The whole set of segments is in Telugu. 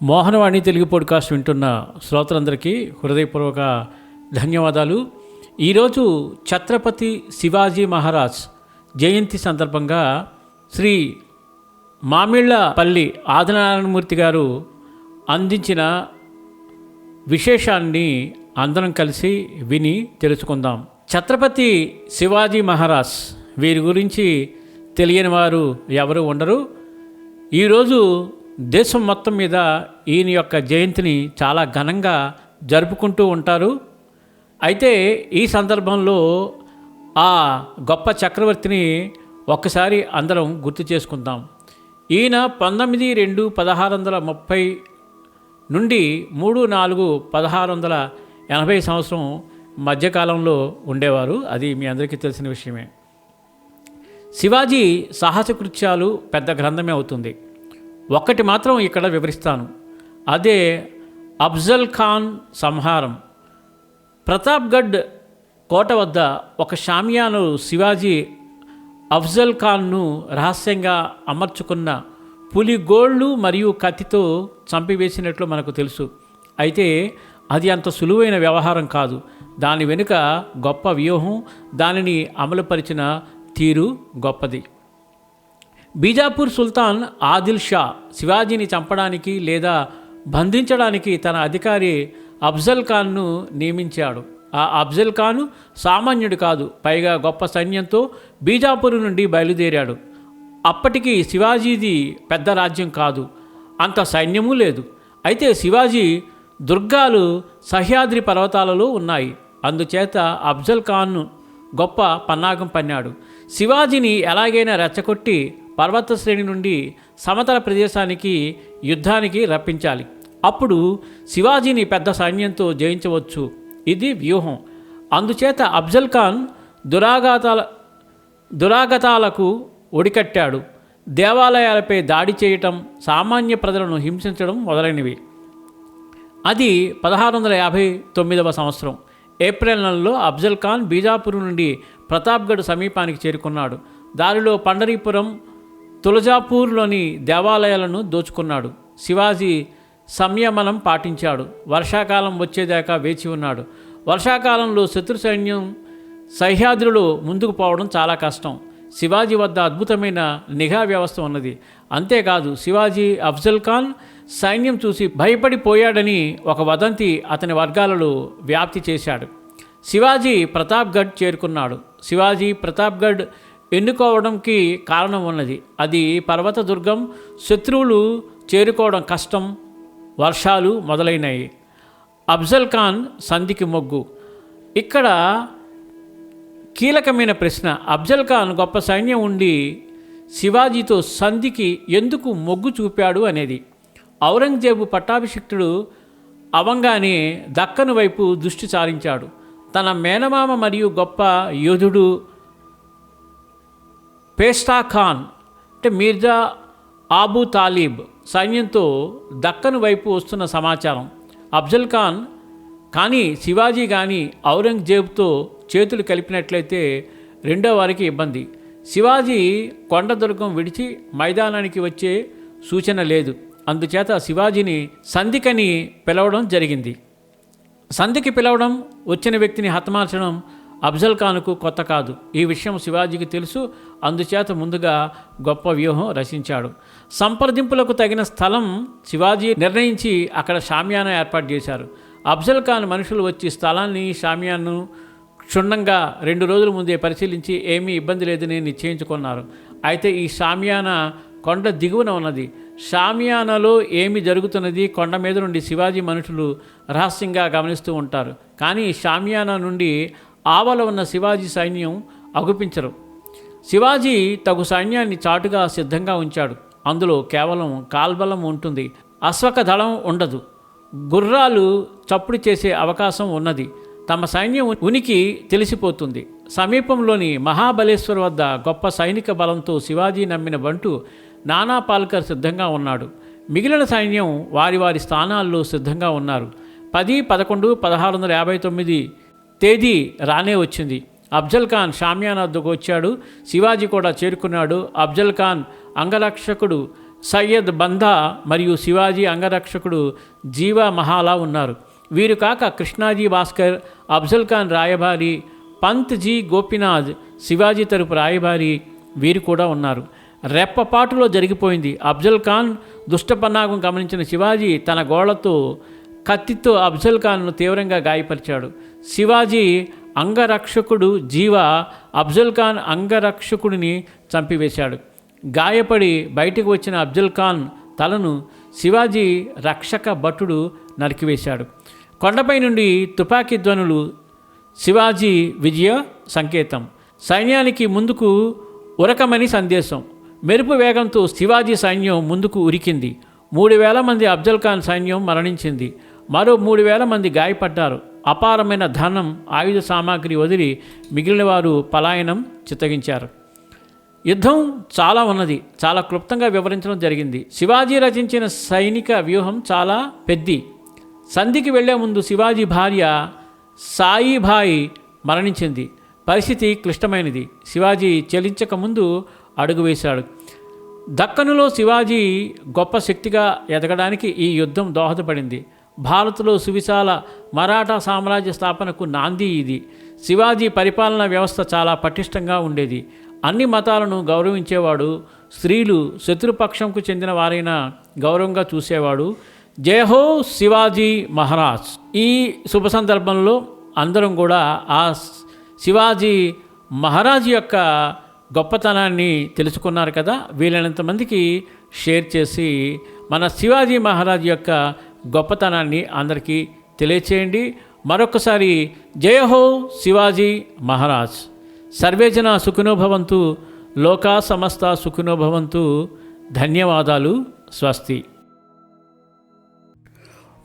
మోహనవాణి తెలుగు పాడ్కాస్ట్ వింటున్న శ్రోతలందరికీ హృదయపూర్వక ధన్యవాదాలు. ఈరోజు ఛత్రపతి శివాజీ మహారాజ్ జయంతి సందర్భంగా శ్రీ మామిళ్ళపల్లి ఆదినారాయణమూర్తి గారు అందించిన విశేషాన్ని అందరం కలిసి విని తెలుసుకుందాం. ఛత్రపతి శివాజీ మహారాజ్ వీరి గురించి తెలియని వారు ఎవరు ఉండరు. ఈరోజు దేశం మొత్తం మీద ఈయన యొక్క జయంతిని చాలా ఘనంగా జరుపుకుంటూ ఉంటారు. అయితే ఈ సందర్భంలో ఆ గొప్ప చక్రవర్తిని ఒక్కసారి అందరం గుర్తు చేసుకుందాం. ఈయన 19/2/1630 నుండి 3/4/1680 సంవత్సరం మధ్యకాలంలో ఉండేవారు. అది మీ అందరికీ తెలిసిన విషయమే. శివాజీ సాహసకృత్యాలు పెద్ద గ్రంథమే అవుతుంది. ఒక్కటి మాత్రం ఇక్కడ వివరిస్తాను. అదే అఫ్జల్ ఖాన్ సంహారం. ప్రతాప్గఢ్ కోట వద్ద ఒక షామియాను శివాజీ అఫ్జల్ ఖాన్ను రహస్యంగా అమర్చుకున్న పులి గోళ్ళు మరియు కత్తితో చంపివేసినట్లు మనకు తెలుసు. అయితే అది అంత సులువైన వ్యవహారం కాదు. దాని వెనుక గొప్ప వ్యూహం, దానిని అమలుపరిచిన తీరు గొప్పది. బీజాపూర్ సుల్తాన్ ఆదిల్ షా శివాజీని చంపడానికి లేదా బంధించడానికి తన అధికారి అఫ్జల్ ఖాన్ను నియమించాడు. ఆ అఫ్జల్ ఖాను సామాన్యుడు కాదు, పైగా గొప్ప సైన్యంతో బీజాపూర్ నుండి బయలుదేరాడు. అప్పటికి శివాజీది పెద్ద రాజ్యం కాదు, అంత సైన్యమూ లేదు. అయితే శివాజీ దుర్గాలు సహ్యాద్రి పర్వతాలలో ఉన్నాయి. అందుచేత అఫ్జల్ ఖాన్ గొప్ప పన్నాగం పన్నాడు. శివాజీని ఎలాగైనా రెచ్చగొట్టి పర్వత శ్రేణి నుండి సమతల ప్రదేశానికి యుద్ధానికి రప్పించాలి. అప్పుడు శివాజీని పెద్ద సైన్యంతో జయించవచ్చు. ఇది వ్యూహం. అందుచేత అఫ్జల్ ఖాన్ దురాగతాలకు ఒడికట్టాడు. దేవాలయాలపై దాడి చేయటం, సామాన్య ప్రజలను హింసించడం మొదలైనవి. అది 1659వ సంవత్సరం ఏప్రిల్ నెలలో అఫ్జల్ ఖాన్ బీజాపూర్ నుండి ప్రతాప్గఢ్ సమీపానికి చేరుకున్నాడు. దారిలో పండరీపురం, తులజాపూర్లోని దేవాలయాలను దోచుకున్నాడు. శివాజీ సంయమనం పాటించాడు. వర్షాకాలం వచ్చేదాకా వేచి ఉన్నాడు. వర్షాకాలంలో శత్రు సైన్యం సహ్యాద్రిలో ముందుకు పోవడం చాలా కష్టం. శివాజీ వద్ద అద్భుతమైన నిఘా వ్యవస్థ ఉన్నది. అంతేకాదు, శివాజీ అఫ్జల్ ఖాన్ సైన్యం చూసి భయపడిపోయాడని ఒక వదంతి అతని వర్గాలలో వ్యాప్తి చేశాడు. శివాజీ ప్రతాప్గఢ్ చేరుకున్నాడు. శివాజీ ప్రతాప్గఢ్ ఎన్నుకోవడంకి కారణం ఉన్నది. అది పర్వత దుర్గం, శత్రువులు చేరుకోవడం కష్టం, వర్షాలు మొదలైనవి. అఫ్జల్ ఖాన్ సంధికి మొగ్గు. ఇక్కడ కీలకమైన ప్రశ్న, అఫ్జల్ ఖాన్ గొప్ప సైన్యం ఉండి శివాజీతో సంధికి ఎందుకు మొగ్గు చూపాడు అనేది. ఔరంగజేబు పట్టాభిషిక్తుడు అవంగానే దక్కను వైపు దృష్టి సారించాడు. తన మేనమామ మరియు గొప్ప యోధుడు పేస్టా ఖాన్ అంటే మీర్జా ఆబూ తాలిబ్ సైన్యంతో దక్కను వైపు వస్తున్న సమాచారం. అఫ్జల్ ఖాన్ కానీ శివాజీ కానీ ఔరంగజేబుతో చేతులు కలిపినట్లయితే రెండో వారికి ఇబ్బంది. శివాజీ కొండదుర్గం విడిచి మైదానానికి వచ్చే సూచన లేదు. అందుచేత శివాజీని సంధికని పిలవడం జరిగింది. సంధికి పిలవడం, వచ్చిన వ్యక్తిని హతమార్చడం అఫ్జల్ ఖాన్కు కొత్త కాదు. ఈ విషయం శివాజీకి తెలుసు. అందుచేత ముందుగా గొప్ప వ్యూహం రచించాడు. సంప్రదింపులకు తగిన స్థలం శివాజీ నిర్ణయించి అక్కడ షామియానా ఏర్పాటు చేశారు. అఫ్జల్ ఖాన్ మనుషులు వచ్చి స్థలాన్ని, షామియాను క్షుణ్ణంగా 2 రోజుల ముందే పరిశీలించి ఏమీ ఇబ్బంది లేదని నిశ్చయించుకున్నారు. అయితే ఈ షామియానా కొండ దిగువన ఉన్నది. షామియానాలో ఏమి జరుగుతున్నది కొండ మీద నుండి శివాజీ మనుషులు రహస్యంగా గమనిస్తూ ఉంటారు. కానీ షామియానా నుండి ఆవల ఉన్న శివాజీ సైన్యం అగుపించరు. శివాజీ తగు సైన్యాన్ని చాటుగా సిద్ధంగా ఉంచాడు. అందులో కేవలం కాల్బలం ఉంటుంది, అశ్వక దళం ఉండదు. గుర్రాలు చప్పుడు చేసే అవకాశం ఉన్నది. తమ సైన్యం ఉనికి తెలిసిపోతుంది. సమీపంలోని మహాబలేశ్వర్ వద్ద గొప్ప సైనిక బలంతో శివాజీ నమ్మిన బంటు నానా పాల్కర్ సిద్ధంగా ఉన్నాడు. మిగిలిన సైన్యం వారి వారి స్థానాల్లో సిద్ధంగా ఉన్నారు. 10/11/1659 తేదీ రానే వచ్చింది. అఫ్జల్ ఖాన్ షామియానా వద్దకు వచ్చాడు. శివాజీ కూడా చేరుకున్నాడు. అఫ్జల్ ఖాన్ అంగరక్షకుడు సయ్యద్ బందా మరియు శివాజీ అంగరక్షకుడు జీవా మహాలా ఉన్నారు. వీరు కాక కృష్ణాజీ భాస్కర్, అఫ్జల్ ఖాన్ రాయబారి, పంత్ జీ గోపీనాథ్ శివాజీ తరపు రాయబారి వీరు కూడా ఉన్నారు. రెప్పపాటులో జరిగిపోయింది. అఫ్జల్ ఖాన్ దుష్టపన్నాగం గమనించిన శివాజీ తన గోళ్లతో కత్తితో అఫ్జల్ ఖాన్ను తీవ్రంగా గాయపరిచాడు. శివాజీ అంగరక్షకుడు జీవా అఫ్జల్ ఖాన్ అంగరక్షకుడిని చంపివేశాడు. గాయపడి బయటకు వచ్చిన అఫ్జల్ ఖాన్ తలను శివాజీ రక్షక భటుడు నరికివేశాడు. కొండపై నుండి తుపాకీ ధ్వనులు శివాజీ విజయ సంకేతం. సైన్యానికి ముందుకు ఉరకమని సందేశం. మెరుపు వేగంతో శివాజీ సైన్యం ముందుకు ఉరికింది. 3000 మంది అఫ్జల్ ఖాన్ సైన్యం మరణించింది. మరో 3000 మంది గాయపడ్డారు. అపారమైన ధనం, ఆయుధ సామాగ్రి వదిలి మిగిలిన వారు పలాయనం చిత్తగించారు. యుద్ధం చాలా ఉన్నది. చాలా క్లుప్తంగా వివరించడం జరిగింది. శివాజీ రచించిన సైనిక వ్యూహం చాలా పెద్ది. సంధికి వెళ్లే ముందు శివాజీ భార్య సాయిభాయి మరణించింది. పరిస్థితి క్లిష్టమైనది. శివాజీ చెలించక ముందు అడుగు వేశాడు. దక్కనులో శివాజీ గొప్ప శక్తిగా ఎదగడానికి ఈ యుద్ధం దోహదపడింది. భారత్లో సువిశాల మరాఠా సామ్రాజ్య స్థాపనకు నాంది ఇది. శివాజీ పరిపాలనా వ్యవస్థ చాలా పటిష్టంగా ఉండేది. అన్ని మతాలను గౌరవించేవాడు. స్త్రీలు శత్రుపక్షంకు చెందిన వారైనా గౌరవంగా చూసేవాడు. జయహో శివాజీ మహారాజ్. ఈ శుభ సందర్భంలో అందరం కూడా ఆ శివాజీ మహారాజ్ యొక్క గొప్పతనాన్ని తెలుసుకున్నారు కదా. వీలైనంత మందికి షేర్ చేసి మన శివాజీ మహారాజ్ యొక్క గొప్పతనాన్ని అందరికీ తెలియచేయండి. మరొకసారి జయహో శివాజీ మహారాజ్. సర్వేజన సుఖినో భవంతు, లోకా సమస్త సుఖినో భవంతు. ధన్యవాదాలు. స్వస్తి.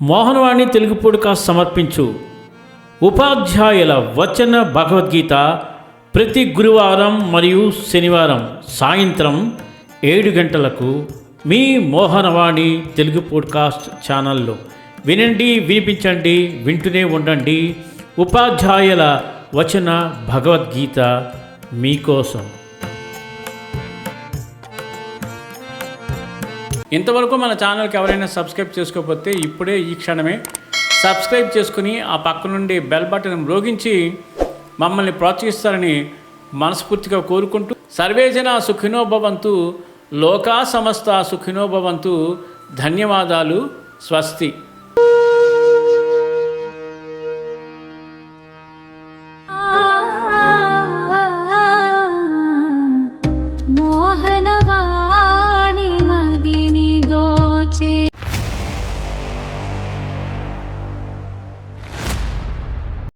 మోహనవాణి తెలుగు పాడ్కాస్ట్ సమర్పించు ఉపాధ్యాయుల వచన భగవద్గీత ప్రతి గురువారం మరియు శనివారం సాయంత్రం 7 గంటలకు మీ మోహనవాణి తెలుగు పాడ్కాస్ట్ ఛానల్లో వినండి, వినిపించండి, వింటూనే ఉండండి. ఉపాధ్యాయుల వచన భగవద్గీత మీకోసం. ఇంతవరకు మన ఛానల్కి ఎవరైనా సబ్స్క్రైబ్ చేసుకోకపోతే ఇప్పుడే ఈ క్షణమే సబ్స్క్రైబ్ చేసుకుని ఆ పక్క నుండి బెల్ బటన్ మ్రోగించి మమ్మల్ని ప్రోత్సహిస్తారని మనస్ఫూర్తిగా కోరుకుంటూ సర్వేజన సుఖినో భవంతు, లోకా సమస్త సుఖినో భవంతు. ధన్యవాదాలు. స్వస్తి.